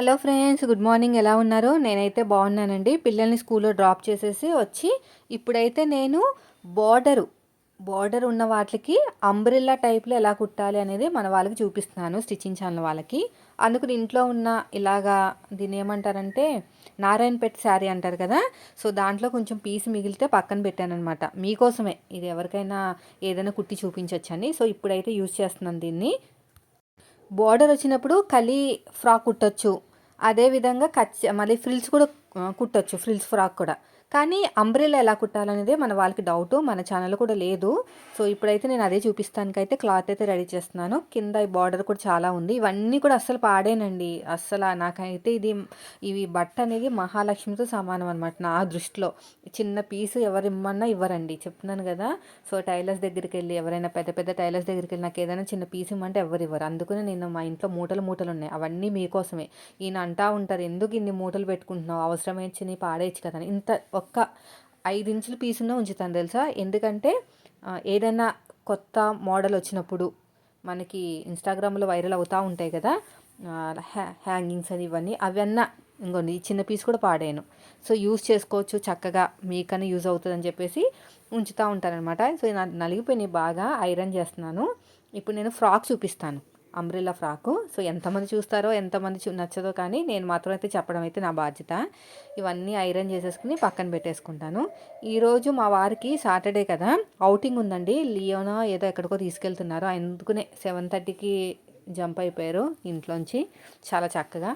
Hello friends, good morning. ఎలా ఉన్నారు? నేనైతే బాగున్నానండి. పిల్లల్ని స్కూల్లో డ్రాప్ చేసేసి వచ్చి ఇప్పుడైతే నేను బార్డరు బార్డర్ ఉన్న వాటికి అంబ్రెల్లా టైప్లో ఎలా కుట్టాలి అనేది మన వాళ్ళకి చూపిస్తున్నాను, స్టిచ్చింగ్ ఛానల్ వాళ్ళకి. అందుకని ఇంట్లో ఉన్న ఇలాగా దీన్ని ఏమంటారంటే నారాయణపేట శారీ అంటారు కదా. సో దాంట్లో కొంచెం పీస్ మిగిలితే పక్కన పెట్టాను అనమాట. మీకోసమే ఇది, ఎవరికైనా ఏదైనా కుట్టి చూపించవచ్చని. సో ఇప్పుడైతే యూజ్ చేస్తున్నాను దీన్ని. బోర్డర్ వచ్చినప్పుడు కలీ ఫ్రాక్ కుట్టొచ్చు. అదేవిధంగా మళ్ళీ ఫ్రిల్స్ కూడా కుట్టొచ్చు, ఫ్రిల్స్ ఫ్రాక్ కూడా. కానీ అంబ్రెల్లా ఎలా కుట్టాలనేదే మన వాళ్ళకి డౌటు, మన ఛానల్ కూడా లేదు. సో ఇప్పుడైతే నేను అదే చూపిస్తానికైతే క్లాత్ అయితే రెడీ చేస్తున్నాను. కింద ఈ బార్డర్ కూడా చాలా ఉంది. ఇవన్నీ కూడా అస్సలు పాడేనండి. అస్సలు నాకైతే ఇవి బట్ట అనేది మహాలక్ష్మితో సమానం అనమాట నా దృష్టిలో. చిన్న పీసు ఎవరు ఇమ్మన్నా ఇవ్వరండి, చెప్తున్నాను కదా. సో టైలర్స్ దగ్గరికి వెళ్ళి, ఎవరైనా పెద్ద పెద్ద టైలర్స్ దగ్గరికి వెళ్ళి నాకు ఏదైనా చిన్న పీస్ ఇమ్మంటే ఎవరు ఇవ్వరు. అందుకనే నేను, మా ఇంట్లో మూటలు మూటలు ఉన్నాయి, అవన్నీ మీకోసమే. ఈయన అంటా ఉంటారు, ఎందుకు ఇన్ని మూటలు పెట్టుకుంటున్నావు, అవసరమైంచి నీ పాడేయచ్చు కదా అని. ఇంత ఒక్క 5 ఇంచుల పీసున్న ఉంచుతాను తెలుసా. ఎందుకంటే ఏదైనా కొత్త మోడల్ వచ్చినప్పుడు మనకి ఇన్స్టాగ్రామ్లో వైరల్ అవుతూ ఉంటాయి కదా, హ్యాంగింగ్స్ అని ఇవన్నీ, అవన్నా ఇంకోండి ఈ చిన్న పీస్ కూడా పాడాను. సో యూస్ చేసుకోవచ్చు చక్కగా, మీకన్నా యూజ్ అవుతుందని చెప్పేసి ఉంచుతూ ఉంటారనమాట. సో నలిగిపోయినాయి, బాగా ఐరన్ చేస్తున్నాను. ఇప్పుడు నేను ఫ్రాక్ చూపిస్తాను, అంబ్రెల్లా ఫ్రాకు. సో ఎంతమంది చూస్తారో ఎంతమంది నచ్చదో కానీ నేను మాత్రం అయితే చెప్పడం అయితే నా బాధ్యత. ఇవన్నీ ఐరన్ చేసేసుకుని పక్కన పెట్టేసుకుంటాను. ఈరోజు మా వారికి సాటర్డే కదా, అవుటింగ్ ఉందండి. లియోనా ఏదో ఎక్కడికో తీసుకెళ్తున్నారు. అందుకునే 7:30కి జంప్ అయిపోయారు ఇంట్లోంచి, చాలా చక్కగా.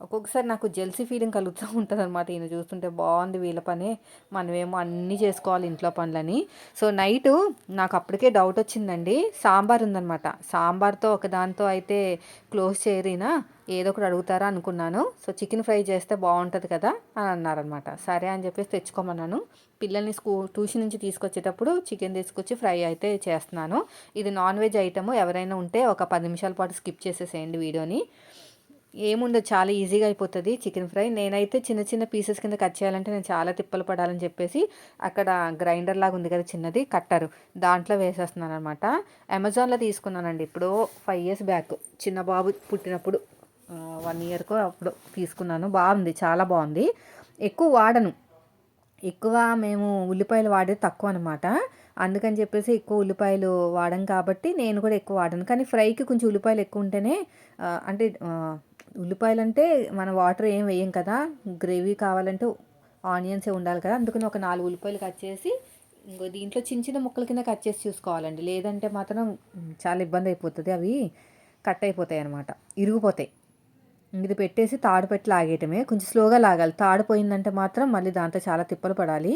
ఒక్కొక్కసారి నాకు జెల్సీ ఫీలింగ్ కలుగుతూ ఉంటుంది అనమాట. ఈయన చూస్తుంటే బాగుంది వీళ్ళ పని, మనమేమో అన్నీ చేసుకోవాలి ఇంట్లో పనులని. సో నైటు నాకు అప్పటికే డౌట్ వచ్చిందండి. సాంబార్ ఉందనమాట, సాంబార్తో ఒకదాంతో అయితే క్లోజ్ చేయరినా, ఏదో ఒకటి అడుగుతారా అనుకున్నాను. సో చికెన్ ఫ్రై చేస్తే బాగుంటుంది కదా అని అన్నారనమాట. సరే అని చెప్పేసి తెచ్చుకోమన్నాను. పిల్లల్ని ట్యూషన్ నుంచి తీసుకొచ్చేటప్పుడు చికెన్ తీసుకొచ్చి ఫ్రై అయితే చేస్తున్నాను. ఇది నాన్ వెజ్ ఐటము, ఎవరైనా ఉంటే ఒక 10 నిమిషాల పాటు స్కిప్ చేసేసేయండి వీడియోని. ఏముండదు, చాలా ఈజీగా అయిపోతుంది చికెన్ ఫ్రై. నేనైతే చిన్న చిన్న పీసెస్ కింద కట్ చేయాలంటే నేను చాలా తిప్పలు పడాలని చెప్పేసి అక్కడ గ్రైండర్ లాగా ఉంది కదా చిన్నది, కట్టరు, దాంట్లో వేసేస్తున్నాను అనమాట. అమెజాన్లో తీసుకున్నానండి ఇప్పుడు 5 years బ్యాక్, చిన్న బాబు పుట్టినప్పుడు 1 yearకో అప్పుడు తీసుకున్నాను. బాగుంది, చాలా బాగుంది. ఎక్కువ వాడను, ఎక్కువ మేము ఉల్లిపాయలు వాడేది తక్కువ అనమాట. అందుకని చెప్పేసి ఎక్కువ ఉల్లిపాయలు వాడను కాబట్టి నేను కూడా ఎక్కువ వాడను. కానీ ఫ్రైకి కొంచెం ఉల్లిపాయలు ఎక్కువ ఉంటేనే, అంటే ఉల్లిపాయలు అంటే మనం వాటర్ ఏం వేయం కదా, గ్రేవీ కావాలంటే ఆనియన్సే ఉండాలి కదా. అందుకని ఒక 4 ఉల్లిపాయలు కట్ చేసి ఇంకో దీంట్లో చిన్న చిన్న ముక్కల కింద కట్ చేసి చూసుకోవాలండి. లేదంటే మాత్రం చాలా ఇబ్బంది అయిపోతుంది, అవి కట్ అయిపోతాయి అనమాట, ఇరిగిపోతాయి. ఇది పెట్టేసి తాడు పెట్టి లాగేయటమే, కొంచెం స్లోగా లాగాలి. తాడు పోయిందంటే మాత్రం మళ్ళీ దాంతో చాలా తిప్పలు పడాలి.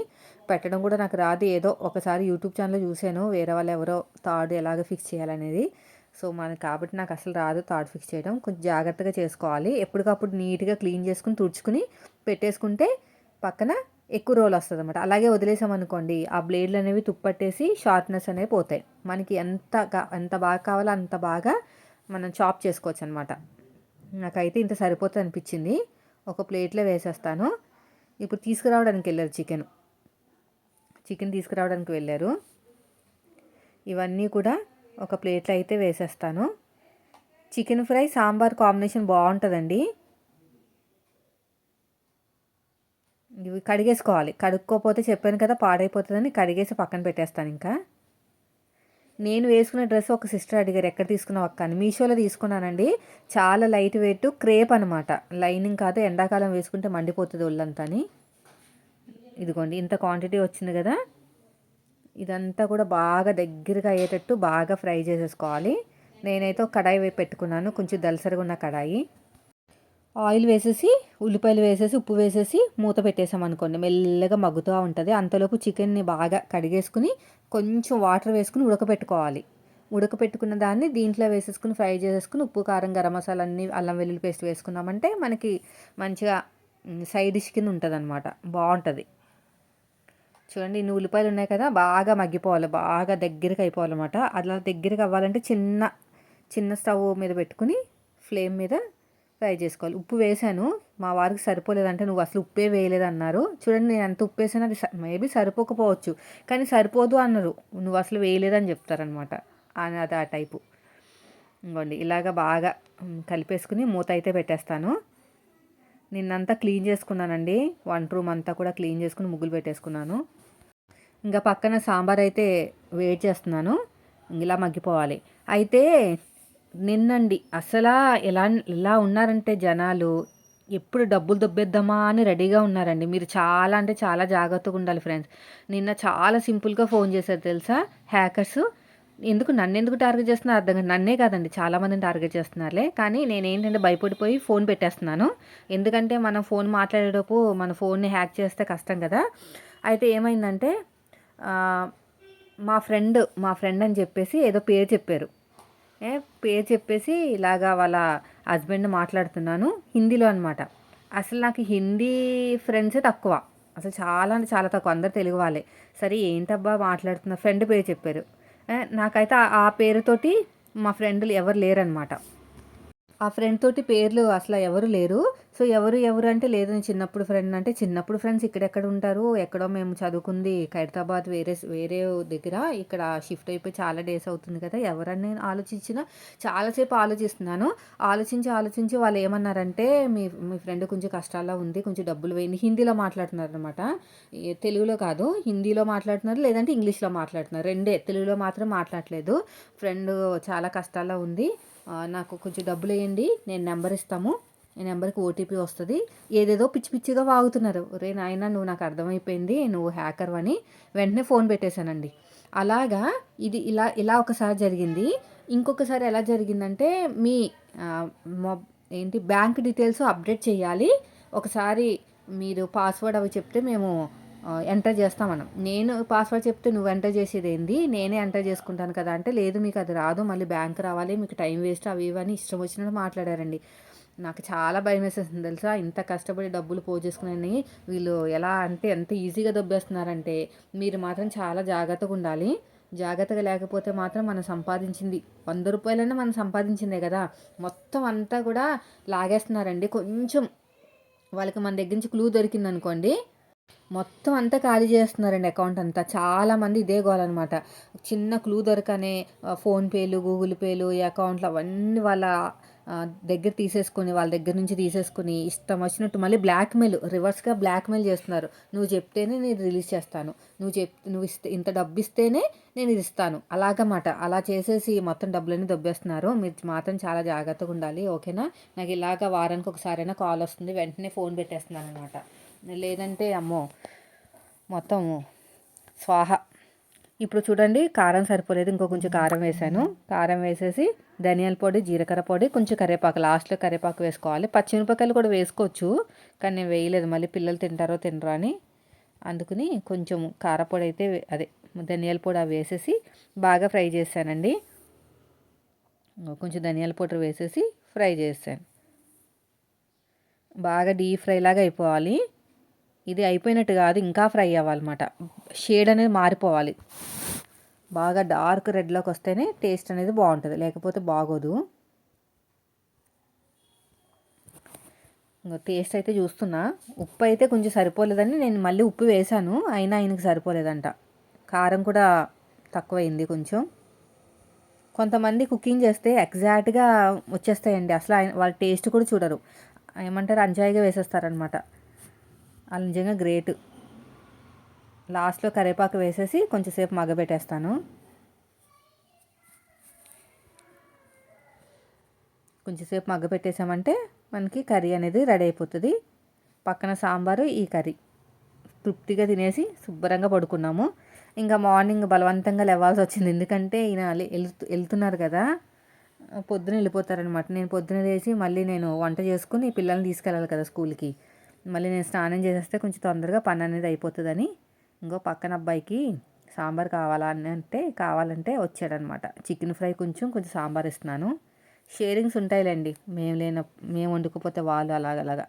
పెట్టడం కూడా నాకు రాదు. ఏదో ఒకసారి యూట్యూబ్ ఛానల్లో చూశాను, వేరే వాళ్ళు ఎవరో తాడు ఎలాగ ఫిక్స్ చేయాలనేది. సో మనకి కాబట్టి నాకు అసలు రాదు తాడు ఫిక్స్ చేయడం. కొంచెం జాగ్రత్తగా చేసుకోవాలి. ఎప్పటికప్పుడు నీట్గా క్లీన్ చేసుకుని తుడుచుకుని పెట్టేసుకుంటే పక్కన ఎక్కువ రోజులు వస్తుంది అనమాట. అలాగే వదిలేసామనుకోండి, ఆ బ్లేడ్లు అనేవి తుప్పట్టేసి షార్ప్నెస్ అనేవి పోతాయి. మనకి ఎంత బాగా కావాలో అంత బాగా మనం చాప్ చేసుకోవచ్చు అనమాట. నాకైతే ఇంత సరిపోతుంది అనిపించింది. ఒక ప్లేట్లో వేసేస్తాను. ఇప్పుడు తీసుకురావడానికి వెళ్ళారు చికెన్ తీసుకురావడానికి వెళ్ళారు. ఇవన్నీ కూడా ఒక ప్లేట్లో అయితే వేసేస్తాను. చికెన్ ఫ్రై సాంబార్ కాంబినేషన్ బాగుంటుందండి. ఇవి కడిగేసుకోవాలి, కడుక్కోపోతే చెప్పాను కదా పాడైపోతుందని కడిగేసి పక్కన పెట్టేస్తాను. ఇంకా నేను వేసుకున్న డ్రెస్ ఒక సిస్టర్ అడిగారు, ఎక్కడ తీసుకున్నావు అక్క అని. మీషోలో తీసుకున్నానండి. చాలా లైట్ వెయిట్ క్రేప్ అనమాట, లైనింగ్ కాదు. ఎండాకాలం వేసుకుంటే మండిపోతుంది ఒళ్ళంతా అని. ఇదిగోండి ఇంత క్వాంటిటీ వచ్చింది కదా. ఇదంతా కూడా బాగా దగ్గరగా అయ్యేటట్టు బాగా ఫ్రై చేసేసుకోవాలి. నేనైతే ఒక కడాయి పెట్టుకున్నాను, కొంచెం దలసరిగా ఉన్న కడాయి. ఆయిల్ వేసేసి, ఉల్లిపాయలు వేసేసి, ఉప్పు వేసేసి మూత పెట్టేసామనుకోండి, మెల్లగా మగ్గుతూ ఉంటుంది. అంతలోపు చికెన్ని బాగా కడిగేసుకుని కొంచెం వాటర్ వేసుకుని ఉడకపెట్టుకోవాలి. ఉడకపెట్టుకున్న దాన్ని దీంట్లో వేసేసుకుని ఫ్రై చేసేసుకుని, ఉప్పు కారం గరం మసాలా అన్నీ, అల్లం వెల్లుల్లి పేస్ట్ వేసుకున్నామంటే మనకి మంచిగా సైడ్ డిష్ కింద ఉంటుంది అనమాట, బాగుంటుంది. చూడండి ఇన్ని ఉల్లిపాయలు ఉన్నాయి కదా, బాగా మగ్గిపోవాలి, బాగా దగ్గరికి అయిపోవాలన్నమాట. అలా దగ్గరికి అవ్వాలంటే చిన్న చిన్న స్టవ్ మీద పెట్టుకుని ఫ్లేమ్ మీద ఫ్రై చేసుకోవాలి. ఉప్పు వేసాను, మా వారికి సరిపోలేదంటే నువ్వు అసలు ఉప్పే వేయలేదు అన్నారు. చూడండి నేను ఎంత ఉప్పు వేసాను, అది మేబీ సరిపోకపోవచ్చు, కానీ సరిపోదు అన్నారు. నువ్వు అసలు వేయలేదని చెప్తారనమాట, అది ఆ టైపు. ఇంకోండి ఇలాగ బాగా కలిపేసుకుని మూత అయితే పెట్టేస్తాను. నిన్నంతా క్లీన్ చేసుకున్నానండి. వంట రూమ్ అంతా కూడా క్లీన్ చేసుకుని ముగ్గులు పెట్టేసుకున్నాను. ఇంకా పక్కన సాంబార్ అయితే వేడి చేస్తున్నాను. ఇలా మగ్గిపోవాలి. అయితే నిన్నండి అసలా ఎలా ఎలా ఉన్నారంటే జనాలు ఎప్పుడు డబ్బులు దొబ్బేద్దామా అని రెడీగా ఉన్నారండి. మీరు చాలా అంటే చాలా జాగ్రత్తగా ఉండాలి ఫ్రెండ్స్. నిన్న చాలా సింపుల్గా ఫోన్ చేశారు తెలుసా హ్యాకర్స్. నన్నెందుకు టార్గెట్ చేస్తున్నారో అర్థం కాదు. నన్నే కాదండి చాలామందిని టార్గెట్ చేస్తున్నారులే. కానీ నేనేంటంటే భయపడిపోయి ఫోన్ పెట్టేస్తున్నాను. ఎందుకంటే మనం ఫోన్ మాట్లాడేటప్పుడు మన ఫోన్ని హ్యాక్ చేస్తే కష్టం కదా. అయితే ఏమైందంటే మా ఫ్రెండ్ అని చెప్పేసి ఏదో పేరు చెప్పారు. పేరు చెప్పేసి ఇలాగా వాళ్ళ హస్బెండ్ మాట్లాడుతున్నాను హిందీలో అనమాట. అసలు నాకు హిందీ ఫ్రెండ్సే తక్కువ. అసలు చాలా అంటే చాలా తక్కువ. అందరు తెలుగు వాళ్ళే. సరే ఏంటబ్బా మాట్లాడుతున్న ఫ్రెండ్ పేరు చెప్పారు. నాకైతే ఆ పేరుతోటి మా ఫ్రెండ్లు ఎవరు లేరనమాట. ఆ ఫ్రెండ్ తోటి పేర్లు అసలు ఎవరు లేరు. సో ఎవరు అంటే లేదు నేను చిన్నప్పుడు ఫ్రెండ్ అంటే చిన్నప్పుడు ఫ్రెండ్స్ ఇక్కడెక్కడ ఉంటారు. ఎక్కడో మేము చదువుకుంది ఖైరతాబాద్ వేరే దగ్గర. ఇక్కడ షిఫ్ట్ అయిపోయి చాలా డేస్ అవుతుంది కదా. ఎవరని నేను చాలాసేపు ఆలోచిస్తున్నాను. ఆలోచించి వాళ్ళు ఏమన్నారంటే మీ మీ ఫ్రెండ్ కొంచెం కష్టాల్లో ఉంది, కొంచెం డబ్బులు వేయండి. హిందీలో మాట్లాడుతున్నారు అనమాట. తెలుగులో కాదు, హిందీలో మాట్లాడుతున్నారు, లేదంటే ఇంగ్లీష్లో మాట్లాడుతున్నారు. రెండే, తెలుగులో మాత్రం మాట్లాడలేదు. ఫ్రెండ్ చాలా కష్టాల్లో ఉంది, నాకు కొంచెం డబ్బులు వేయండి, నేను నెంబర్ ఇస్తాము, ఈ నెంబర్కి ఓటీపీ వస్తుంది. ఏదేదో పిచ్చి పిచ్చిగా వాగుతున్నారు. రే నాయన నువ్వు నాకు అర్థమైపోయింది నువ్వు హ్యాకర్ అని వెంటనే ఫోన్ పెట్టేశానండి. అలాగా ఇది ఇలా ఒకసారి జరిగింది. ఇంకొకసారి ఎలా జరిగిందంటే మీ బ్యాంక్ డీటెయిల్స్ అప్డేట్ చేయాలి, ఒకసారి మీరు పాస్వర్డ్ అవి చెప్తే మేము ఎంటర్ చేస్తాం మనం. నేను పాస్వర్డ్ చెప్తే నువ్వు ఎంటర్ చేసేది ఏంది, నేనే ఎంటర్ చేసుకుంటాను కదా అంటే లేదు మీకు అది రాదు, మళ్ళీ బ్యాంక్ రావాలి, మీకు టైం వేస్ట్, అవి ఇవన్నీ ఇష్టం వచ్చినట్టు మాట్లాడారండి. నాకు చాలా భయం వేసేసింది తెలుసా. ఇంత కష్టపడి డబ్బులు పోజేసుకుని వీళ్ళు ఎలా అంటే ఎంత ఈజీగా దొబ్బేస్తున్నారంటే మీరు మాత్రం చాలా జాగ్రత్తగా ఉండాలి. జాగ్రత్తగా లేకపోతే మాత్రం మనం సంపాదించింది 100 రూపాయలైనా మనం సంపాదించిందే కదా, మొత్తం అంతా కూడా లాగేస్తున్నారండి. కొంచెం వాళ్ళకి మన దగ్గర నుంచి క్లూ దొరికింది అనుకోండి, మొత్తం అంతా ఖాళీ చేస్తున్నారండి అకౌంట్ అంతా. చాలామంది ఇదే గోలనమాట. చిన్న క్లూ దొరకనే ఫోన్పేలు, గూగుల్ పేలు, ఈ అకౌంట్లు అవన్నీ వాళ్ళ దగ్గర తీసేసుకొని, వాళ్ళ దగ్గర నుంచి తీసేసుకొని ఇష్టం వచ్చినట్టు మళ్ళీ రివర్స్గా బ్లాక్మెయిల్ చేస్తున్నారు. నువ్వు చెప్తేనే నేను రిలీజ్ చేస్తాను, నువ్వు ఇస్తే ఇంత డబ్బు ఇస్తేనే నేను ఇది ఇస్తాను, అలాగమాట. అలా చేసేసి మొత్తం డబ్బులన్నీ దొబ్బేస్తున్నారు. మీరు మాత్రం చాలా జాగ్రత్తగా ఉండాలి, ఓకేనా. నాకు ఇలాగ వారానికి ఒకసారైనా కాల్ వస్తుంది, వెంటనే ఫోన్ పెట్టేస్తున్నాను అనమాట. లేదంటే అమ్మో మొత్తం స్వాహ. ఇప్పుడు చూడండి కారం సరిపోలేదు, ఇంకో కొంచెం కారం వేసాను. కారం వేసేసి ధనియాల పొడి, జీలకర్ర పొడి, కొంచెం కరివేపాకు, లాస్ట్లో కరివేపాకు వేసుకోవాలి. పచ్చిమిరపకాయలు కూడా వేసుకోవచ్చు, కానీ నేను వేయలేదు, మళ్ళీ పిల్లలు తినరో అని. అందుకని కొంచెం కారపొడి అయితే అదే ధనియాల పొడి అవి వేసేసి బాగా ఫ్రై చేశానండి. కొంచెం ధనియాల పొడి వేసేసి ఫ్రై చేశాను. బాగా డీప్ ఫ్రై లాగా అయిపోవాలి. ఇది అయిపోయినట్టు కాదు, ఇంకా ఫ్రై అవ్వాలన్నమాట. షేడ్ అనేది మారిపోవాలి, బాగా డార్క్ రెడ్లోకి వస్తేనే టేస్ట్ అనేది బాగుంటుంది, లేకపోతే బాగోదు. టేస్ట్ అయితే చూస్తున్నా, ఉప్పు అయితే కొంచెం సరిపోలేదని నేను మళ్ళీ ఉప్పు వేశాను, అయినా ఆయనకి సరిపోలేదంట. కారం కూడా తక్కువైంది కొంచెం. కొంతమంది కుకింగ్ చేస్తే ఎగ్జాక్ట్గా వచ్చేస్తాయండి, అసలు వాళ్ళ టేస్ట్ కూడా చూడరు, ఏమంటారు అంజాయిగా వేసేస్తారనమాట. వాళ్ళు నిజంగా గ్రేట్. లాస్ట్లో కరివేపాకు వేసేసి కొంచెంసేపు మగ్గబెట్టేస్తాను. కొంచెంసేపు మగ్గబెట్టేసామంటే మనకి కర్రీ అనేది రెడీ అయిపోతుంది. పక్కన సాంబారు, ఈ కర్రీ తృప్తిగా తినేసి శుభ్రంగా పడుకున్నాము. ఇంకా మార్నింగ్ బలవంతంగా లేవాల్సి వచ్చింది, ఎందుకంటే ఈయన వెళ్తున్నారు కదా, పొద్దున వెళ్ళిపోతారనమాట. నేను పొద్దున లేచి మళ్ళీ నేను వంట చేసుకుని పిల్లల్ని తీసుకెళ్ళాలి కదా స్కూల్కి. మళ్ళీ నేను స్నానం చేసేస్తే కొంచెం తొందరగా పని అనేది అయిపోతుందని ఇంకో పక్కన అబ్బాయికి సాంబార్ కావాలంటే వచ్చాడనమాట. చికెన్ ఫ్రై కొంచెం సాంబార్ ఇస్తున్నాను. షేరింగ్స్ ఉంటాయిలేండి, మేము వండుకోపోతే వాళ్ళు అలాగలాగా.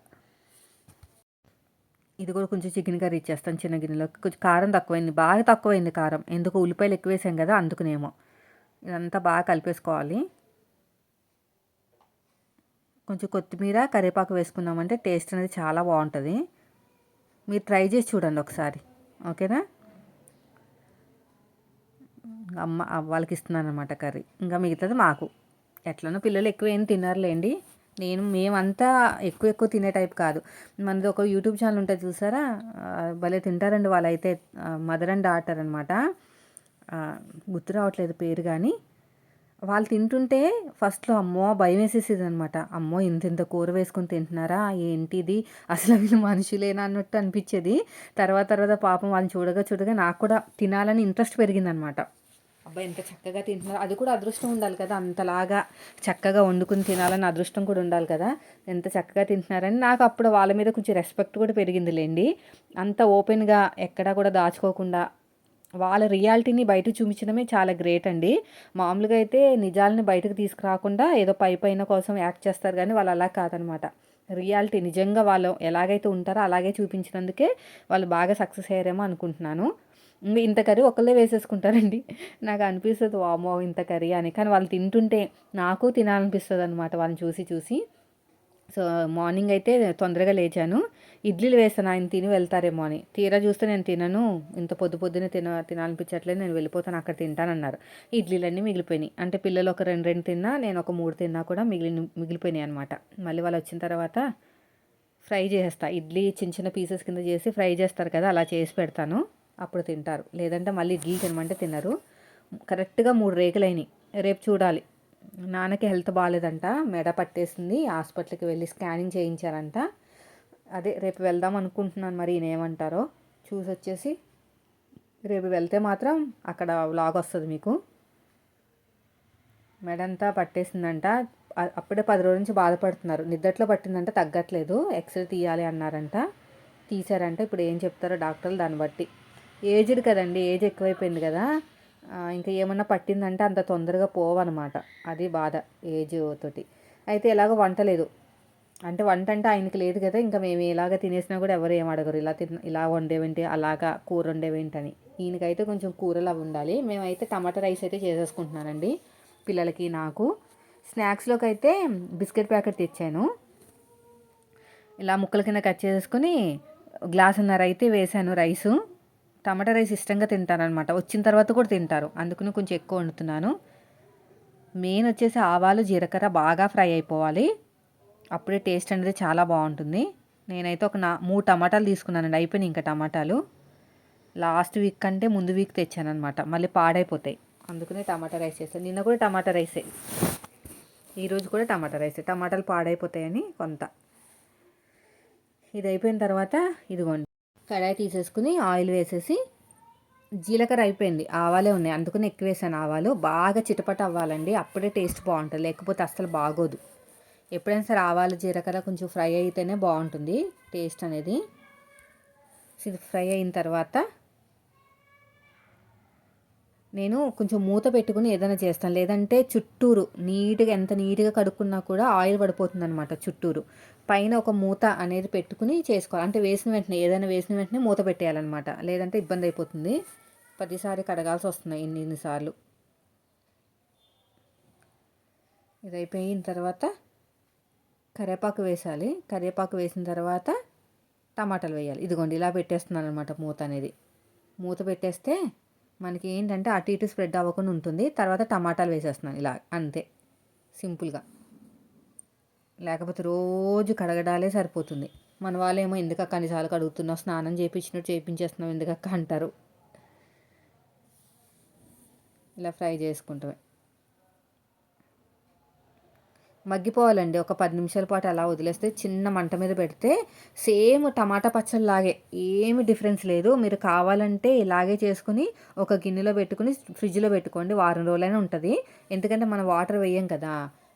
ఇది కూడా కొంచెం చికెన్ కర్రీ ఇచ్చేస్తాను చిన్న గిన్నెలో. కొంచెం కారం తక్కువైంది, బాగా తక్కువైంది కారం, ఎందుకు ఉల్లిపాయలు ఎక్కువ వేసాం కదా అందుకునేమో. ఇదంతా బాగా కలిపేసుకోవాలి. కొంచెం కొత్తిమీర, కరివేపాకు వేసుకున్నామంటే టేస్ట్ అనేది చాలా బాగుంటుంది. మీరు ట్రై చేసి చూడండి ఒకసారి, ఓకేనా. వాళ్ళకి ఇస్తున్నాను అనమాట కర్రీ, ఇంకా మిగతాది మాకు. ఎట్లనో పిల్లలు ఎక్కువ ఏం తినరులేండి, మేమంతా ఎక్కువ ఎక్కువ తినే టైప్ కాదు. మనది ఒక యూట్యూబ్ ఛానల్ ఉంటుంది చూసారా, భలే తింటారండి వాళ్ళైతే. మదర్ అండ్ డాటర్ అనమాట. గుర్తు రావట్లేదు పేరు కానీ, వాళ్ళు తింటుంటే ఫస్ట్‌లో అమ్మో! భయమేసేసేదనమాట. అమ్మో! ఇంత ఇంత కూర వేసుకొని తింటున్నారా? ఏంటిది? అసలు వీళ్ళు మనుషులేనా అన్నట్టు అనిపిచ్చేది. తర్వాత తర్వాత పాపం వాళ్ళని చూడగా చూడగా నాకు కూడా తినాలని ఇంట్రెస్ట్ పెరిగిందనమాట. అబ్బా! ఎంత చక్కగా తింటున్నారు. అది కూడా అదృష్టం ఉండాలి కదా! అంతలాగా చక్కగా వండుకొని తినాలని అదృష్టం కూడా ఉండాలి కదా! ఎంత చక్కగా తింటున్నారని నాకు అప్పుడు వాళ్ళ మీద కొంచెం రెస్పెక్ట్ కూడా పెరిగిందిలెండి. అంత ఓపెన్‌గా ఎక్కడా కూడా దాచుకోకుండా వాళ్ళ రియాలిటీని బయటకు చూపించడమే చాలా గ్రేట్ అండి. మామూలుగా అయితే నిజాల్ని బయటకు తీసుకురాకుండా ఏదో పైపైన కోసం యాక్ట్ చేస్తారు గానీ వాళ్ళు అలా కాదనమాట. రియాలిటీ నిజంగా వాళ్ళు ఎలాగైతే ఉంటారో అలాగే చూపించినందుకే వాళ్ళు బాగా సక్సెస్ అయ్యారేమో అనుకుంటున్నాను. ఇంత కర్రీ ఒకళ్ళే వేసేసుకుంటారండి. నాకు అనిపిస్తది వామ్మో! ఇంత కర్రీ అని. కానీ వాళ్ళు తింటుంటే నాకు తినాలనిపిస్తదనమాట వాళ్ళని చూసి చూసి. సో, మార్నింగ్ అయితే తొందరగా లేచాను. ఇడ్లీలు వేశాను ఆయన తిని వెళ్తారేమో అని. తీరా చూస్తే నేను తినను. ఇంత పొద్దు పొద్దున్నే తినాలనిపించట్లేదు. నేను వెళ్ళిపోతాను అక్కడ తింటానన్నారు. ఇడ్లీలన్నీ మిగిలిపోయినాయి. అంటే పిల్లలు ఒక 2, 2 తిన్నా, నేను ఒక 3 తిన్నా కూడా మిగిలిపోయినాయి అనమాట. మళ్ళీ వాళ్ళు వచ్చిన తర్వాత ఫ్రై చేసేస్తా. ఇడ్లీ చిన్న చిన్న పీసెస్ కింద చేసి ఫ్రై చేస్తారు కదా! అలా చేసి పెడతాను. అప్పుడు తింటారు. లేదంటే మళ్ళీ ఇడ్లీ తినమంటే తినరు. కరెక్ట్‌గా 3 రేకులయినాయి. రేపు చూడాలి. నాన్నకి హెల్త్ బాలేదంట. మెడ పట్టేసింది. హాస్పిటల్‌కి వెళ్ళి స్కానింగ్ చేయించారంట. అదే రేపు వెళ్దాం అనుకుంటున్నాను. మరి ఈయనేమంటారో చూసొచ్చేసి రేపు వెళ్తే మాత్రం అక్కడ వ్లాగ్ వస్తది మీకు. మెడంతా పట్టేసిందంట. అప్పుడే 10 రోజుల నుంచి బాధపడుతున్నారు. నిద్దట్లో పట్టిందంట తగ్గట్లేదు. ఎక్స్‌రే తీయాలి అన్నారంట. తీశారంట. ఇప్పుడు ఏం చెప్తారో డాక్టర్లు దాన్ని బట్టి. ఏజ్డ్ కదండీ! ఏజ్ ఎక్కువైపోయింది కదా! ఇంకా ఏమన్నా పట్టిందంటే అంత తొందరగా పోవనమాట. అది బాధ ఏజ్ తోటి. అయితే ఎలాగో వంట లేదు. అంటే వంట అంటే ఆయనకి లేదు కదా! ఇంకా మేము ఎలాగ తినేసినా కూడా ఎవరు ఏమి అడగరు. ఇలా వండేవేంటి, అలాగా కూర వండేవేంటని. ఈయనకైతే కొంచెం కూరలు అవి ఉండాలి. మేమైతే టమాటా రైస్ అయితే చేసేసుకుంటున్నానండి. పిల్లలకి నాకు. స్నాక్స్‌లోకి అయితే బిస్కెట్ ప్యాకెట్ తెచ్చాను. ఇలా ముక్కల కింద కట్ చేసుకొని గ్లాసున్నర అయితే వేశాను రైసు. టమాటా రైస్ ఇష్టంగా తింటారనమాట. వచ్చిన తర్వాత కూడా తింటారు. అందుకని కొంచెం ఎక్కువ వండుతున్నాను. మెయిన్ వచ్చేసి ఆవాలు, జీలకర్ర బాగా ఫ్రై అయిపోవాలి. అప్పుడే టేస్ట్ అనేది చాలా బాగుంటుంది. నేనైతే ఒక 3 టమాటాలు తీసుకున్నానండి. అయిపోయినాయి ఇంకా టమాటాలు. లాస్ట్ వీక్ కంటే ముందు వీక్ తెచ్చాననమాట. మళ్ళీ పాడైపోతాయి. అందుకనే టమాటా రైస్ చేస్తాను. నిన్న కూడా టమాటా రైసే. ఈరోజు కూడా టమాటా రైసే. టమాటాలు పాడైపోతాయని కొంత. ఇది అయిపోయిన తర్వాత ఇదిగోండి కడాయి తీసేసుకుని ఆయిల్ వేసేసి, జీలకర్ర అయిపోయింది. ఆవాలే ఉన్నాయి. అందుకని ఎక్కువ వేసాను ఆవాలు. బాగా చిటపట అవ్వాలండి. అప్పుడే టేస్ట్ బాగుంటుంది. లేకపోతే అస్సలు బాగోదు. ఎప్పుడైనా సరే ఆవాలు, జీలకర్ర కొంచెం ఫ్రై అయితేనే బాగుంటుంది టేస్ట్ అనేది. ఇది ఫ్రై అయిన తర్వాత నేను కొంచెం మూత పెట్టుకుని ఏదైనా చేస్తాను. లేదంటే చుట్టూరు నీట్‌గా ఎంత నీట్‌గా కడుక్కున్నా కూడా ఆయిల్ పడిపోతుందనమాట చుట్టూరు. పైన ఒక మూత అనేది పెట్టుకుని చేసుకోవాలి. అంటే వేసిన వెంటనే ఏదైనా వేసిన వెంటనే మూత పెట్టేయాలన్నమాట. లేదంటే ఇబ్బంది అయిపోతుంది. ప్రతిసారి కడగాల్సి వస్తున్నాయి ఇన్ని సార్లు. ఇది అయిపోయిన తర్వాత కరివేపాకు వేసాలి. కరివేపాకు వేసిన తర్వాత టమాటాలు వేయాలి. ఇదిగోండి ఇలా పెట్టేస్తున్నాను అనమాట మూత అనేది. మూత పెట్టేస్తే మనకి ఏంటంటే అటు ఇటు స్ప్రెడ్ అవ్వకుండా ఉంటుంది. తర్వాత టమాటాలు వేసేస్తున్నాను ఇలా అంతే సింపుల్గా. లేకపోతే రోజు కడగడాలే సరిపోతుంది. మన వాళ్ళేమో ఎందుకక్క అన్నిసార్లు కడుగుతున్నావు, స్నానం చేయించినట్టు చేయించేస్తున్నావు ఎందుకక్క అంటారు. ఇలా ఫ్రై చేసుకుంటామే. మగ్గిపోవాలండి. ఒక 10 నిమిషాల పాటు అలా వదిలేస్తే చిన్న మంట మీద పెడితే సేమ్ టమాటా పచ్చడిలాగే ఏమి డిఫరెన్స్ లేదు. మీరు కావాలంటే ఇలాగే చేసుకుని ఒక గిన్నెలో పెట్టుకుని ఫ్రిడ్జ్‌లో పెట్టుకోండి. వారం రోజులైనా ఉంటుంది. ఎందుకంటే మనం వాటర్ వేయం కదా!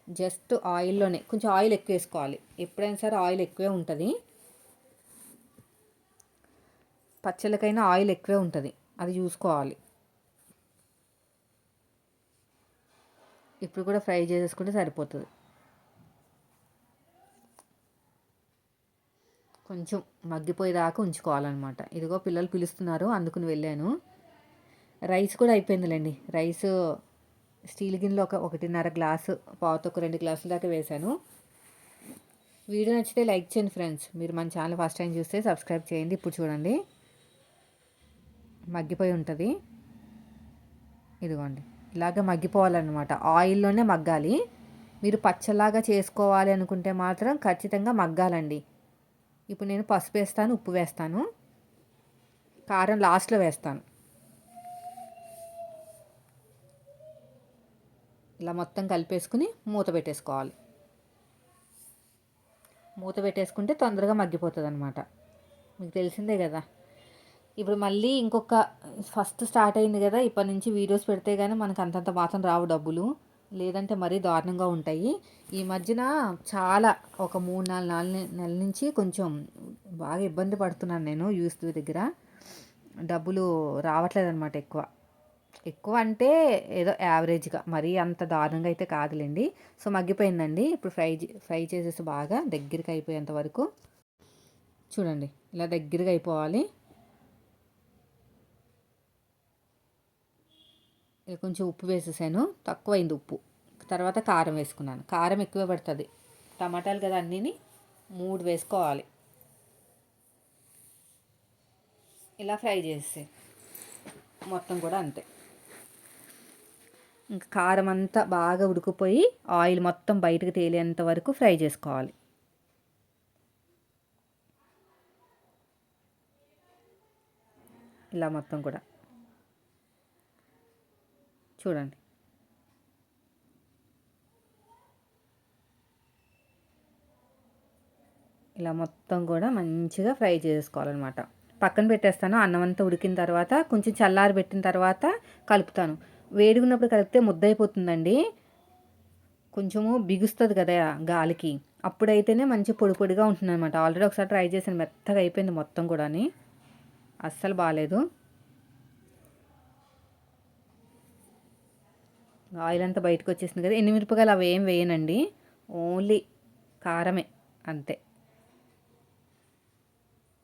జస్ట్ ఆయిల్లోనే కొంచెం ఆయిల్ ఎక్కువ వేసుకోవాలి. ఎప్పుడైనా సరే ఆయిల్ ఎక్కువే ఉంటుంది. పచ్చళ్ళకైనా ఆయిల్ ఎక్కువే ఉంటుంది. అది చూసుకోవాలి. ఇప్పుడు కూడా ఫ్రై చేసేసుకుంటే సరిపోతుంది. కొంచెం మగ్గిపోయేదాకా ఉంచుకోవాలన్నమాట. ఇదిగో పిల్లలు పిలుస్తున్నారు అందుకని వెళ్ళాను. రైస్ కూడా అయిపోయిందిలేండి. రైసు స్టీల్ గిన్నెలో ఒకటిన్నర గ్లాసు పావుతో ఒక 2 గ్లాసుల దాకా వేశాను. వీడియో నచ్చితే లైక్ చేయండి ఫ్రెండ్స్. మీరు మన ఛానల్ ఫస్ట్ టైం చూస్తే సబ్స్క్రైబ్ చేయండి. ఇప్పుడు చూడండి మగ్గిపోయి ఉంటుంది. ఇదిగోండి ఇలాగే మగ్గిపోవాలన్నమాట. ఆయిల్లోనే మగ్గాలి. మీరు పచ్చలాగా చేసుకోవాలి అనుకుంటే మాత్రం ఖచ్చితంగా మగ్గాలండి. ఇప్పుడు నేను పసుపు వేస్తాను, ఉప్పు వేస్తాను, కారం లాస్ట్లో వేస్తాను. ఇలా మొత్తం కలిపేసుకుని మూత పెట్టేసుకోవాలి. మూత పెట్టేసుకుంటే తొందరగా మగ్గిపోతుంది అనమాట. మీకు తెలిసిందే కదా. ఇప్పుడు మళ్ళీ ఇంకొక ఫస్ట్ స్టార్ట్ అయింది కదా, ఇప్పటి నుంచి వీడియోస్ పెడితే కానీ మనకు అంతంత మాత్రం రావు డబ్బులు, లేదంటే మరీ దారుణంగా ఉంటాయి. ఈ మధ్యన చాలా ఒక 3-4 నెలల నుంచి కొంచెం బాగా ఇబ్బంది పడుతున్నాను నేను యూట్యూబ్ దగ్గర. డబ్బులు రావట్లేదు అనమాట. ఎక్కువ ఎక్కువ అంటే ఏదో యావరేజ్గా, మరీ అంత దారుణంగా అయితే కాదులేండి. సో మగ్గిపోయిందండి. ఇప్పుడు ఫ్రై చేసేసి బాగా దగ్గరికి అయిపోయేంత వరకు చూడండి, ఇలా దగ్గరగా అయిపోవాలి. ఇలా కొంచెం ఉప్పు వేసేసాను, తక్కువైంది ఉప్పు. తర్వాత కారం వేసుకున్నాను. కారం ఎక్కువ పడుతుంది, టమాటాలు కదా అన్నీని 3 వేసుకోవాలి. ఇలా ఫ్రై చేసేసి మొత్తం కూడా అంతే. ఇంకా కారం అంతా బాగా ఉడికిపోయి ఆయిల్ మొత్తం బయటకు తేలేంత వరకు ఫ్రై చేసుకోవాలి. ఇలా మొత్తం కూడా చూడండి. ఇలా మొత్తం కూడా మంచిగా ఫ్రై చేసుకోవాలన్నమాట. పక్కన పెట్టేస్తాను. అన్నం అంతా ఉడికిన తర్వాత కొంచెం చల్లారి పెట్టిన తర్వాత కలుపుతాను. వేడిగా ఉన్నప్పుడు కలిపితే ముద్దయిపోతుందండి, కొంచెము బిగుస్తుంది కదా గాలికి. అప్పుడైతేనే మంచి పొడి పొడిగా ఉంటుంది అనమాట. ఆల్రెడీ ఒకసారి ట్రై చేశాను, మెత్తగా అయిపోయింది మొత్తం కూడా, అస్సలు బాగాలేదు. ఆయిల్ అంతా బయటకు వచ్చేసింది కదా. ఎండుమిరపకాయలు అవి ఏం వేయనండి, ఓన్లీ కారమే అంతే.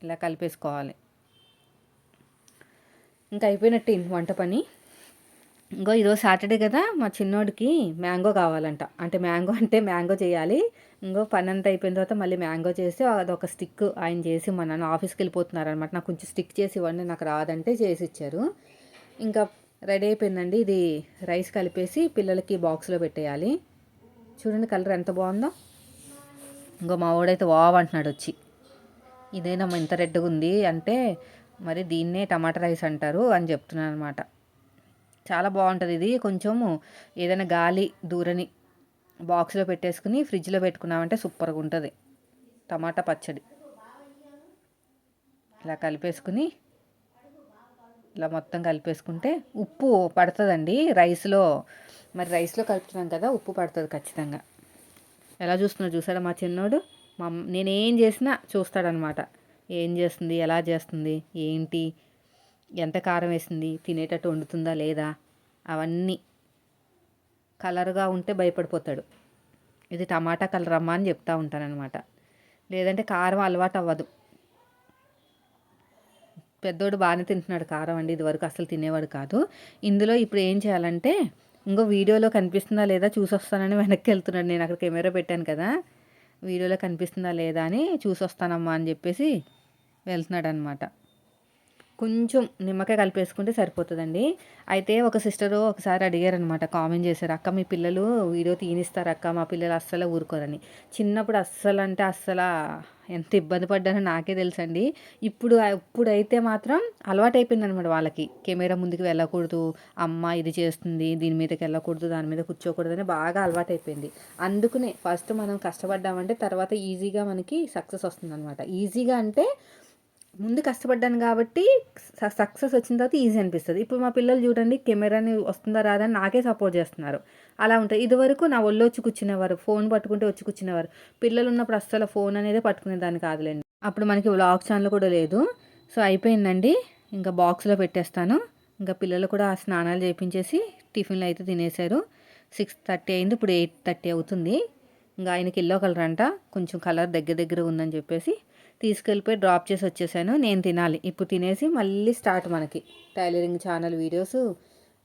ఇలా కలిపేసుకోవాలి. ఇంకా అయిపోయినట్టు వంట పని. ఇంకో ఈరోజు సాటర్డే కదా, మా చిన్నోడికి మ్యాంగో కావాలంట. అంటే మ్యాంగో చేయాలి. ఇంకో పని అంతా అయిపోయిన తర్వాత మళ్ళీ మ్యాంగో చేసి అదొక స్టిక్ ఆయన చేసి మన ఆఫీస్కి వెళ్ళిపోతున్నారనమాట. నాకు కొంచెం స్టిక్ చేసి ఇవ్వండి, నాకు రాదంటే చేసి ఇచ్చారు. ఇంకా రెడీ అయిపోయిందండి. ఇది రైస్ కలిపేసి పిల్లలకి బాక్స్లో పెట్టేయాలి. చూడండి కలర్ ఎంత బాగుందో. ఇంకో మా వాడైతే వావ్ అంటున్నాడు వచ్చి, ఇదేనమ్మా ఇంత రెడ్గా ఉంది అంటే, మరి దీన్నే టమాటా రైస్ అంటారు అని చెప్తున్నాను అనమాట. చాలా బాగుంటుంది ఇది. కొంచెము ఏదైనా గాలి దూరని బాక్స్లో పెట్టేసుకుని ఫ్రిడ్జ్లో పెట్టుకున్నామంటే సూపర్గా ఉంటుంది టమాటా పచ్చడి. ఇలా కలిపేసుకుని ఇలా మొత్తం కలిపేసుకుంటే ఉప్పు పడుతుందండి రైస్లో. మరి రైస్లో కలుపుతున్నాం కదా, ఉప్పు పడుతుంది ఖచ్చితంగా. ఎలా చూసాడా మా చిన్నోడు. నేనేం చేసినా చూస్తాడనమాట. ఏం చేస్తుంది, ఎలా చేస్తుంది, ఏంటి, ఎంత కారం వేసింది, తినేటట్టు వండుతుందా లేదా, అవన్నీ. కలర్గా ఉంటే భయపడిపోతాడు. ఇది టమాటా కలర్ అమ్మా అని చెప్తూ ఉంటానన్నమాట. లేదంటే కారం అలవాటు అవ్వదు. పెద్దోడు బాగానే తింటున్నాడు కారం అండి, ఇదివరకు అసలు తినేవాడు కాదు. ఇందులో ఇప్పుడు ఏం చేయాలంటే, ఇంకో వీడియోలో కనిపిస్తుందా లేదా చూసొస్తానని వెనక్కి వెళ్తున్నాడు. నేను అక్కడ కెమెరా పెట్టాను కదా, వీడియోలో కనిపిస్తుందా లేదా అని చూసొస్తానమ్మా అని చెప్పేసి వెళ్తున్నాడు అనమాట. కొంచెం నిమ్మకాయ కలిపేసుకుంటే సరిపోతుందండి. అయితే ఒక సిస్టరు ఒకసారి అడిగారనమాట, కామెంట్ చేశారు, అక్క మీ పిల్లలు వీడియో తీనిస్తారు అక్క, మా పిల్లలు అస్సలు ఊరుకోరని. చిన్నప్పుడు అస్సలు అంటే అస్సలు ఎంత ఇబ్బంది పడ్డానో నాకే తెలుసండి. ఇప్పుడైతే మాత్రం అలవాటు అయిపోయింది అనమాట వాళ్ళకి. కెమెరా ముందుకు వెళ్ళకూడదు, అమ్మ ఇది చేస్తుంది, దీని మీదకి వెళ్ళకూడదు, దాని మీద కూర్చోకూడదు అని బాగా అలవాటు అయిపోయింది. అందుకనే ఫస్ట్ మనం కష్టపడ్డామంటే తర్వాత ఈజీగా మనకి సక్సెస్ వస్తుంది అనమాట. ఈజీగా అంటే ముందు కష్టపడ్డాను కాబట్టి సక్సెస్ వచ్చిన తర్వాత ఈజీ అనిపిస్తుంది. ఇప్పుడు మా పిల్లలు చూడండి, కెమెరాని వస్తుందా రాదని నాకే సపోర్ట్ చేస్తున్నారు. అలా ఉంటుంది. ఇదివరకు నా ఒళ్ళు వచ్చి కూర్చునేవారు, ఫోన్ పట్టుకుంటే వచ్చి కూర్చునేవారు. పిల్లలు ఉన్నప్పుడు అస్సలు ఫోన్ అనేది పట్టుకునేదాన్ని కాదులేండి. అప్పుడు మనకి వ్లాగ్ ఛానల్ కూడా లేదు. సో అయిపోయిందండి, ఇంకా బాక్స్లో పెట్టేస్తాను. ఇంకా పిల్లలు కూడా స్నానాలు చేయించేసి టిఫిన్లు అయితే తినేశారు. 6:30 అయింది, ఇప్పుడు 8:30 అవుతుంది. ఇంకా ఆయనకి ఎల్లో కలర్ అంట, కొంచెం కలర్ దగ్గర ఉందని చెప్పేసి తీసుకెళ్ళిపోయి డ్రాప్ చేసి వచ్చేసాను. నేను తినాలి. ఇప్పుడు తినేసి మళ్ళీ స్టార్ట్ మనకి టైలరింగ్ ఛానల్ వీడియోసు,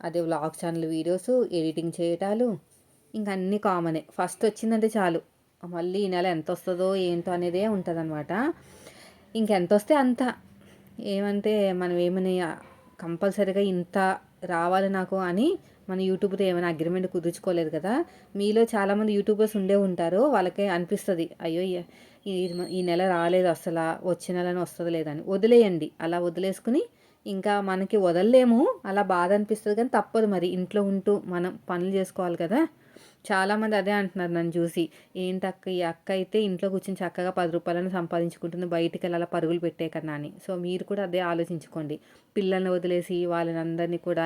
అదే వ్లాగ్ ఛానల్ వీడియోసు, ఎడిటింగ్ చేయటాలు, ఇంకా అన్నీ కామనే. ఫస్ట్ వచ్చిందంటే చాలు, మళ్ళీ ఈ నెల ఎంత వస్తుందో ఏంటో అనేదే ఉంటుంది అనమాట. ఇంకెంత వస్తే అంత. ఏమంటే మనం ఏమని కంపల్సరీగా ఇంత రావాలి నాకు అని మన యూట్యూబ్తో ఏమైనా అగ్రిమెంట్ కుదుర్చుకోలేదు కదా. మీలో చాలామంది యూట్యూబర్స్ ఉండే ఉంటారు, వాళ్ళకే అనిపిస్తుంది అయ్యో ఈ నెల రాలేదు అసలు, వచ్చే నెలని వస్తుంది లేదని. వదిలేయండి, అలా వదిలేసుకుని ఇంకా మనకి వదలలేము, అలా బాధ అనిపిస్తుంది కానీ తప్పదు మరి, ఇంట్లో ఉంటూ మనం పనులు చేసుకోవాలి కదా. చాలామంది అదే అంటున్నారు నన్ను చూసి, ఏంటక్క ఈ అక్క అయితే ఇంట్లో కూర్చొని చక్కగా 10 రూపాయలను సంపాదించుకుంటుంది బయటికి వెళ్ళి అలా పరుగులు పెట్టే కన్నా అని. సో మీరు కూడా అదే ఆలోచించుకోండి. పిల్లల్ని వదిలేసి వాళ్ళని అందరినీ కూడా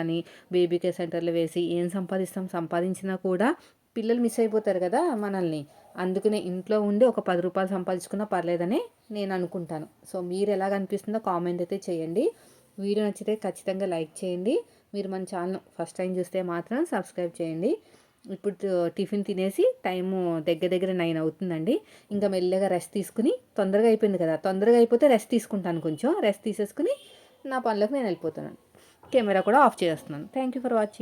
బేబీ కేర్ సెంటర్లో వేసి ఏం సంపాదిస్తాం, సంపాదించినా కూడా పిల్లలు మిస్ అయిపోతారు కదా మనల్ని. అందుకనే ఇంట్లో ఉండి ఒక 10 రూపాయలు సంపాదించుకున్నా పర్లేదని నేను అనుకుంటాను. సో మీరు ఎలాగ అనిపిస్తుందో కామెంట్ అయితే చేయండి. వీడియో నచ్చితే ఖచ్చితంగా లైక్ చేయండి. మీరు మన ఛానల్ ఫస్ట్ టైం చూస్తే మాత్రం సబ్స్క్రైబ్ చేయండి. ఇప్పుడు టిఫిన్ తినేసి టైము దగ్గర 9 అవుతుందండి. ఇంకా మెల్లగా రెస్ట్ తీసుకుని, తొందరగా అయిపోయింది కదా, తొందరగా అయిపోతే రెస్ట్ తీసుకుంటాను, కొంచెం రెస్ట్ తీసేసుకుని నా పనులకు నేను వెళ్ళిపోతున్నాను. కెమెరా కూడా ఆఫ్ చేస్తున్నాను. Thank you for watching.